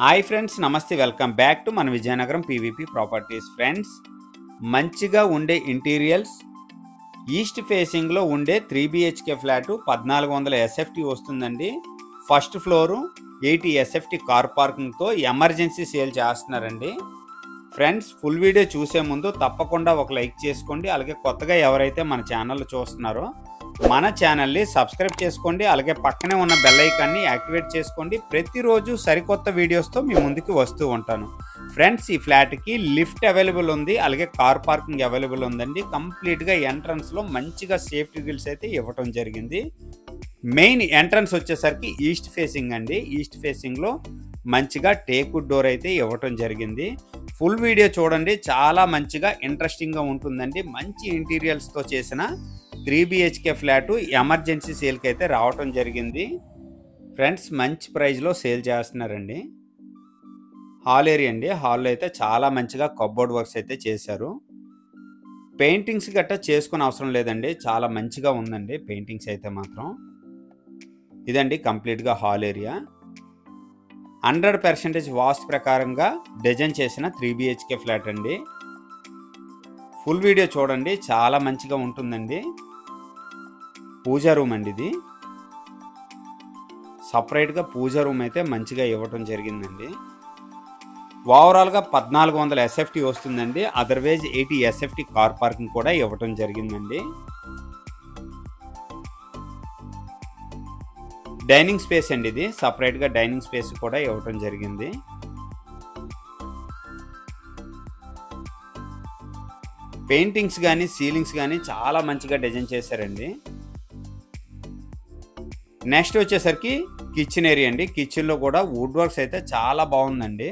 Hi friends, నమస్తే. Welcome back to మన Vizianagaram PVP properties. Friends, మంచిగా ఉండే ఇంటీరియల్స్ ఈస్ట్ ఫేసింగ్లో ఉండే 3 BHK ఫ్లాట్ 1400 SFT వస్తుందండి. ఫస్ట్ ఫ్లోరు 80 SFT కార్ పార్కింగ్తో ఎమర్జెన్సీ సేల్ చేస్తున్నారండి. ఫ్రెండ్స్, ఫుల్ వీడియో చూసే ముందు తప్పకుండా ఒక లైక్ చేసుకోండి. అలాగే కొత్తగా ఎవరైతే మన ఛానల్ చూస్తున్నారో మన ఛానల్ని సబ్స్క్రైబ్ చేసుకోండి. అలాగే పక్కనే ఉన్న బెల్ ఐకాన్ని యాక్టివేట్ చేసుకోండి. ప్రతిరోజు సరికొత్త వీడియోస్తో మీ ముందుకు వస్తూ ఉంటాను. ఫ్రెండ్స్, ఈ ఫ్లాట్కి లిఫ్ట్ అవైలబుల్ ఉంది, అలాగే కార్ పార్కింగ్ అవైలబుల్ ఉందండి. కంప్లీట్గా ఎంట్రన్స్లో మంచిగా సేఫ్టీ గ్రిల్స్ అయితే ఇవ్వటం జరిగింది. మెయిన్ ఎంట్రన్స్ వచ్చేసరికి ఈస్ట్ ఫేసింగ్ అండి. ఈస్ట్ ఫేసింగ్లో మంచిగా టేక్వుడ్ డోర్ అయితే ఇవ్వటం జరిగింది. ఫుల్ వీడియో చూడండి, చాలా మంచిగా ఇంట్రెస్టింగ్గా ఉంటుందండి. మంచి ఇంటీరియల్స్తో చేసిన 3 BHK ఫ్లాట్ ఎమర్జెన్సీ సేల్కి అయితే రావటం జరిగింది. ఫ్రెండ్స్, మంచి ప్రైస్లో సేల్ చేస్తున్నారండి. హాల్ ఏరియా అండి. హాల్లో అయితే చాలా మంచిగా కబోర్డ్ వర్క్స్ అయితే చేశారు. పెయింటింగ్స్ గట్టా చేసుకునే అవసరం లేదండి, చాలా మంచిగా ఉందండి పెయింటింగ్స్ అయితే మాత్రం. ఇదండి కంప్లీట్గా హాల్ ఏరియా. 100% వాస్తు ప్రకారంగా డిజైన్ చేసిన 3 BHK ఫ్లాట్ అండి. ఫుల్ వీడియో చూడండి, చాలా మంచిగా ఉంటుందండి. పూజా రూమ్ అండి ఇది. సపరేట్గా పూజా రూమ్ అయితే మంచిగా ఇవ్వటం జరిగిందండి. ఓవరాల్గా 1400 SFT వస్తుందండి. అదర్వైజ్ 80 SFT కార్ పార్కింగ్ కూడా ఇవ్వటం జరిగిందండి. డైనింగ్ స్పేస్ అండి ఇది. సపరేట్గా డైనింగ్ స్పేస్ కూడా ఇవ్వటం జరిగింది. పెయింటింగ్స్ కానీ సీలింగ్స్ కానీ చాలా మంచిగా డిజైన్ చేశారండి. నెక్స్ట్ వచ్చేసరికి కిచెన్ ఏరియా అండి. కిచెన్లో కూడా వుడ్ వర్క్స్ అయితే చాలా బాగుందండి.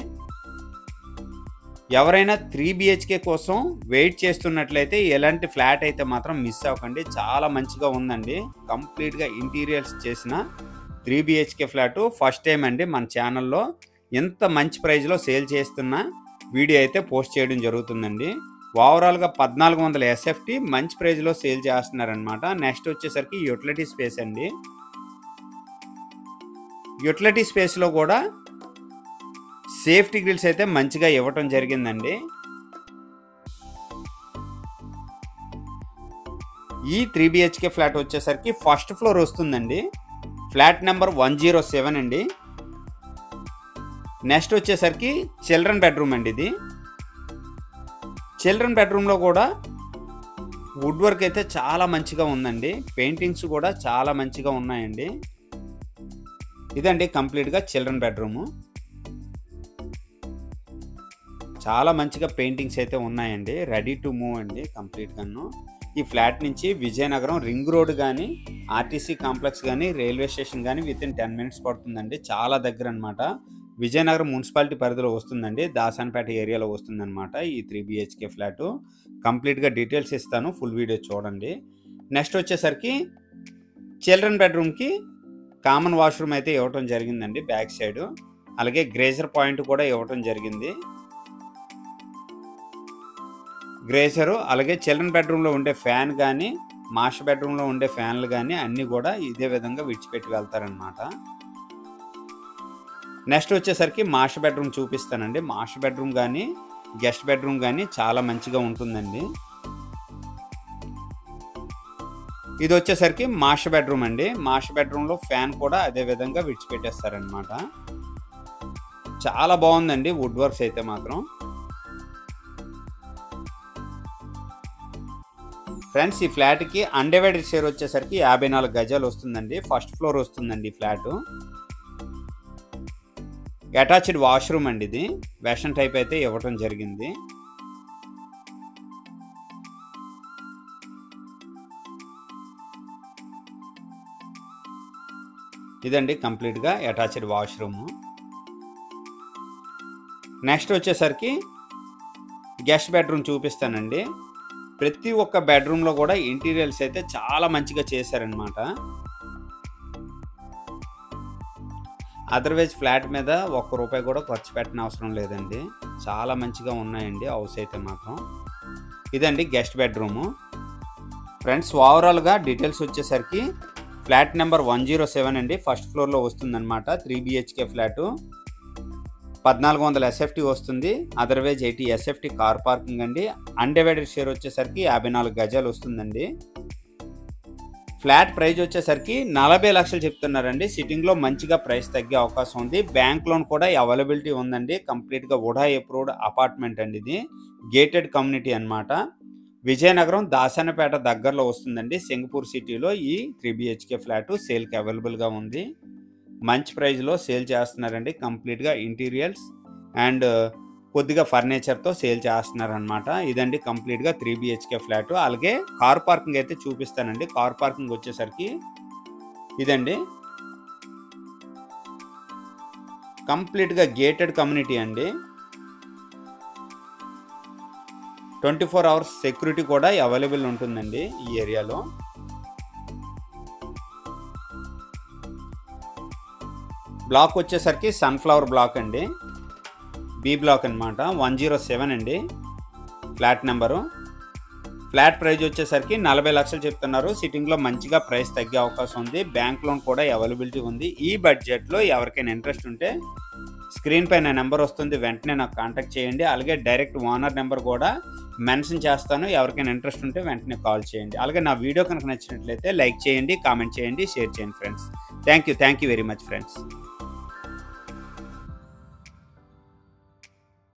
ఎవరైనా 3 BHK కోసం వెయిట్ చేస్తున్నట్లయితే ఎలాంటి ఫ్లాట్ అయితే మాత్రం మిస్ అవ్వకండి. చాలా మంచిగా ఉందండి. కంప్లీట్గా ఇంటీరియర్స్ చేసిన 3 BHK ఫ్లాట్ ఫస్ట్ టైం అండి మన ఛానల్లో ఎంత మంచి ప్రైస్లో సేల్ చేస్తున్న వీడియో అయితే పోస్ట్ చేయడం జరుగుతుందండి. ఓవరాల్గా 1400 SFT మంచి ప్రైస్లో సేల్ చేస్తున్నారనమాట. నెక్స్ట్ వచ్చేసరికి యూటిలిటీ స్పేస్ అండి. యూటిలిటీ స్పేస్లో కూడా సేఫ్టీ గ్రిల్స్ అయితే మంచిగా ఇవ్వటం జరిగిందండి. ఈ 3 BHK ఫ్లాట్ వచ్చేసరికి ఫస్ట్ ఫ్లోర్ వస్తుందండి. ఫ్లాట్ నెంబర్ 107 అండి. నెక్స్ట్ వచ్చేసరికి చిల్డ్రన్ బెడ్రూమ్ అండి ఇది. చిల్డ్రన్ బెడ్రూమ్లో కూడా వుడ్ వర్క్ అయితే చాలా మంచిగా ఉందండి. పెయింటింగ్స్ కూడా చాలా మంచిగా ఉన్నాయండి. ఇదండి కంప్లీట్గా చిల్డ్రన్ బెడ్రూము. చాలా మంచిగా పెయింటింగ్స్ అయితే ఉన్నాయండి. రెడీ టు మూవ్ అండి కంప్లీట్గాను. ఈ ఫ్లాట్ నుంచి విజయనగరం రింగ్ రోడ్ కానీ ఆర్టీసీ కాంప్లెక్స్ కానీ రైల్వే స్టేషన్ కానీ వితిన్ 10 minutes పడుతుందండి. చాలా దగ్గర అనమాట. విజయనగరం మున్సిపాలిటీ పరిధిలో వస్తుందండి. దాసాన్పేట ఏరియాలో వస్తుందన్నమాట ఈ 3 BHK ఫ్లాట్. కంప్లీట్గా డీటెయిల్స్ ఇస్తాను, ఫుల్ వీడియో చూడండి. నెక్స్ట్ వచ్చేసరికి చిల్డ్రన్ బెడ్రూమ్కి కామన్ వాష్రూమ్ అయితే ఇవ్వటం జరిగిందండి బ్యాక్ సైడ్. అలాగే గ్రేజర్ పాయింట్ కూడా ఇవ్వటం జరిగింది. గ్రేజరు అలాగే చిల్డ్రన్ బెడ్రూమ్లో ఉండే ఫ్యాన్ కానీ మాస్టర్ బెడ్రూమ్లో ఉండే ఫ్యాన్లు కానీ అన్నీ కూడా ఇదే విధంగా విడిచిపెట్టి వెళ్తారనమాట. నెక్స్ట్ వచ్చేసరికి మాస్టర్ బెడ్రూమ్ చూపిస్తానండి. మాస్టర్ బెడ్రూమ్ కానీ గెస్ట్ బెడ్రూమ్ కానీ చాలా మంచిగా ఉంటుందండి. ఇది వచ్చేసరికి మాస్టర్ బెడ్రూమ్ అండి. మాస్టర్ బెడ్రూమ్లో ఫ్యాన్ కూడా అదే విధంగా విడిచిపెట్టేస్తారనమాట. చాలా బాగుందండి వుడ్ వర్క్స్ అయితే మాత్రం. ఫ్రెండ్స్, ఈ ఫ్లాట్కి అన్డివైడెడ్ షేర్ వచ్చేసరికి 54 గజాలు వస్తుందండి. ఫస్ట్ ఫ్లోర్ వస్తుందండి ఈ ఫ్లాట్. అటాచ్డ్ వాష్రూమ్ అండి ఇది. వెస్టర్న్ టైప్ అయితే ఇవ్వటం జరిగింది. ఇదండి కంప్లీట్గా అటాచ్డ్ వాష్రూమ్. నెక్స్ట్ వచ్చేసరికి గెస్ట్ బెడ్రూమ్ చూపిస్తానండి. ప్రతి ఒక్క బెడ్రూమ్లో కూడా ఇంటీరియర్స్ అయితే చాలా మంచిగా చేశారనమాట. అదర్వైజ్ ఫ్లాట్ మీద ₹1 కూడా ఖర్చు పెట్టిన అవసరం లేదండి. చాలా మంచిగా ఉన్నాయండి హౌస్ అయితే మాత్రం. ఇదండి గెస్ట్ బెడ్రూము. ఫ్రెండ్స్, ఓవరాల్గా డీటెయిల్స్ వచ్చేసరికి ఫ్లాట్ నెంబర్ 107 అండి. ఫస్ట్ ఫ్లోర్లో వస్తుందన్నమాట 3 BHK ఫ్లాటు. 1400 ఎస్ఎఫ్టీ వస్తుంది. అదర్వైజ్ 80 ఎస్ఎఫ్టీ కార్ పార్కింగ్ అండి. అన్డివైడెడ్ షేర్ వచ్చేసరికి 54 గజాలు వస్తుందండి. ఫ్లాట్ ప్రైస్ వచ్చేసరికి 40 లక్షలు చెప్తున్నారండి. సిట్టింగ్లో మంచిగా ప్రైస్ తగ్గే అవకాశం ఉంది. బ్యాంక్ లోన్ కూడా అవైలబిలిటీ ఉందండి. కంప్లీట్గా ఉడా అప్రూవ్డ్ అపార్ట్మెంట్ అండి. ఇది గేటెడ్ కమ్యూనిటీ అన్నమాట. విజయనగరం దాసనపేట దగ్గరలో వస్తుందండి. సింగపూర్ సిటీలో ఈ 3 BHK ఫ్లాట్ సేల్కి అవైలబుల్గా ఉంది. మంచి ప్రైస్లో సేల్ చేస్తున్నారండి. కంప్లీట్గా ఇంటీరియర్స్ అండ్ కొద్దిగా ఫర్నిచర్తో సేల్ చేస్తున్నారనమాట. ఇదండి కంప్లీట్గా 3 BHK ఫ్లాట్. అలాగే కార్ పార్కింగ్ అయితే చూపిస్తానండి. కార్ పార్కింగ్ వచ్చేసరికి ఇదండి, కంప్లీట్గా గేటెడ్ కమ్యూనిటీ అండి. 24 అవర్స్ సెక్యూరిటీ కూడా అవైలబుల్ ఉంటుందండి ఈ ఏరియాలో. బ్లాక్ వచ్చేసరికి సన్ఫ్లవర్ బ్లాక్ అండి. బి బ్లాక్ అనమాట. 107 అండి ఫ్లాట్ నెంబరు. ఫ్లాట్ ప్రైస్ వచ్చేసరికి 40 లక్షలు చెప్తున్నారు. సిట్టింగ్లో మంచిగా ప్రైస్ తగ్గే అవకాశం ఉంది. బ్యాంక్ లోన్ కూడా అవైలబిలిటీ ఉంది. ఈ బడ్జెట్లో ఎవరికైనా ఇంట్రెస్ట్ ఉంటే స్క్రీన్ పైన నెంబర్ వస్తుంది, వెంటనే నాకు కాంటాక్ట్ చేయండి. అలాగే డైరెక్ట్ ఓనర్ నెంబర్ కూడా మెన్షన్ చేస్తాను. ఎవరికైనా ఇంట్రెస్ట్ ఉంటే వెంటనే కాల్ చేయండి. అలాగే నా వీడియో కనుక నచ్చినట్లయితే లైక్ చేయండి, కామెంట్ చేయండి, షేర్ చేయండి friends. Thank you very much friends.